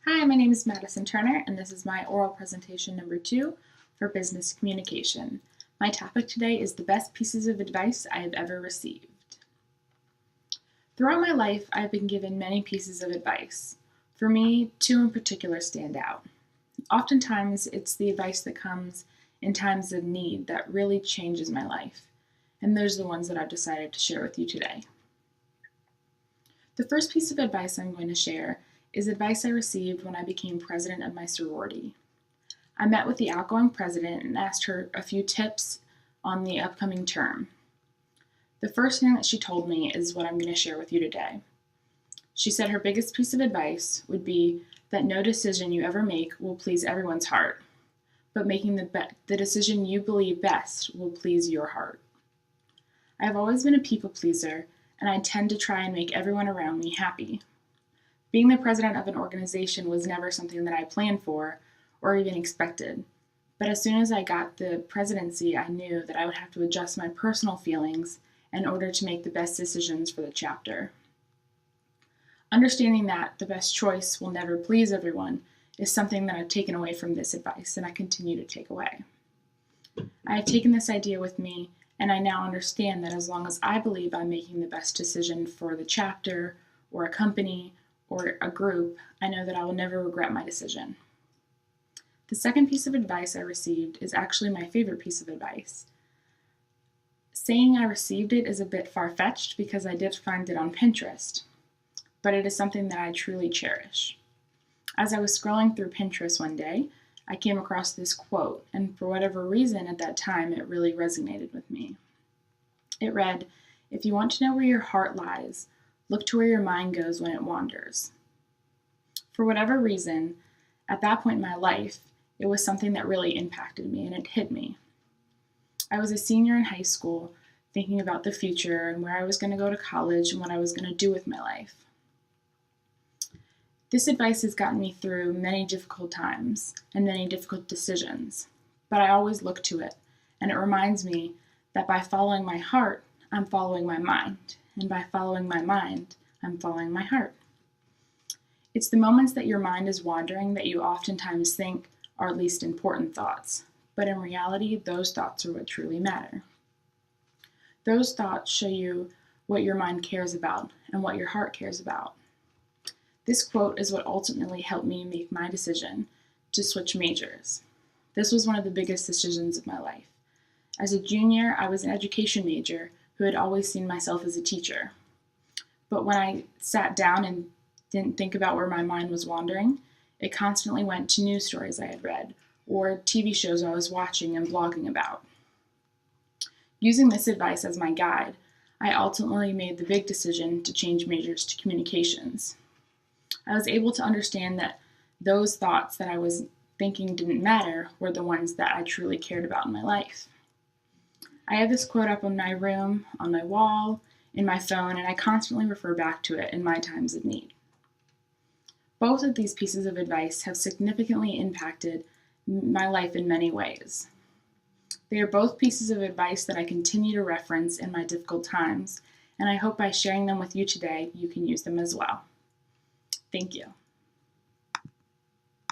Hi, my name is Madison Turner, and this is my oral presentation number 2 for business communication. My topic today is the best pieces of advice I have ever received. Throughout my life, I have been given many pieces of advice. For me, 2 in particular stand out. Oftentimes, it's the advice that comes in times of need that really changes my life, and those are the ones that I've decided to share with you today. The first piece of advice I'm going to share is advice I received when I became president of my sorority. I met with the outgoing president and asked her a few tips on the upcoming term. The first thing that she told me is what I'm going to share with you today. She said her biggest piece of advice would be that no decision you ever make will please everyone's heart, but making the decision you believe best will please your heart. I have always been a people pleaser, and I tend to try and make everyone around me happy. Being the president of an organization was never something that I planned for or even expected. But as soon as I got the presidency, I knew that I would have to adjust my personal feelings in order to make the best decisions for the chapter. Understanding that the best choice will never please everyone is something that I've taken away from this advice and I continue to take away. I have taken this idea with me, and I now understand that as long as I believe I'm making the best decision for the chapter or a company or a group, I know that I will never regret my decision. The second piece of advice I received is actually my favorite piece of advice. Saying I received it is a bit far-fetched because I did find it on Pinterest, but it is something that I truly cherish. As I was scrolling through Pinterest one day, I came across this quote, and for whatever reason at that time, it really resonated with me. It read, "If you want to know where your heart lies, look to where your mind goes when it wanders." For whatever reason, at that point in my life, it was something that really impacted me and it hit me. I was a senior in high school, thinking about the future and where I was going to go to college and what I was going to do with my life. This advice has gotten me through many difficult times and many difficult decisions, but I always look to it, and it reminds me that by following my heart, I'm following my mind. And by following my mind, I'm following my heart. It's the moments that your mind is wandering that you oftentimes think are least important thoughts, but in reality, those thoughts are what truly matter. Those thoughts show you what your mind cares about and what your heart cares about. This quote is what ultimately helped me make my decision to switch majors. This was one of the biggest decisions of my life. As a junior, I was an education major who had always seen myself as a teacher. But when I sat down and didn't think about where my mind was wandering, it constantly went to news stories I had read or TV shows I was watching and blogging about. Using this advice as my guide, I ultimately made the big decision to change majors to communications. I was able to understand that those thoughts that I was thinking didn't matter were the ones that I truly cared about in my life. I have this quote up in my room, on my wall, in my phone, and I constantly refer back to it in my times of need. Both of these pieces of advice have significantly impacted my life in many ways. They are both pieces of advice that I continue to reference in my difficult times, and I hope by sharing them with you today, you can use them as well. Thank you.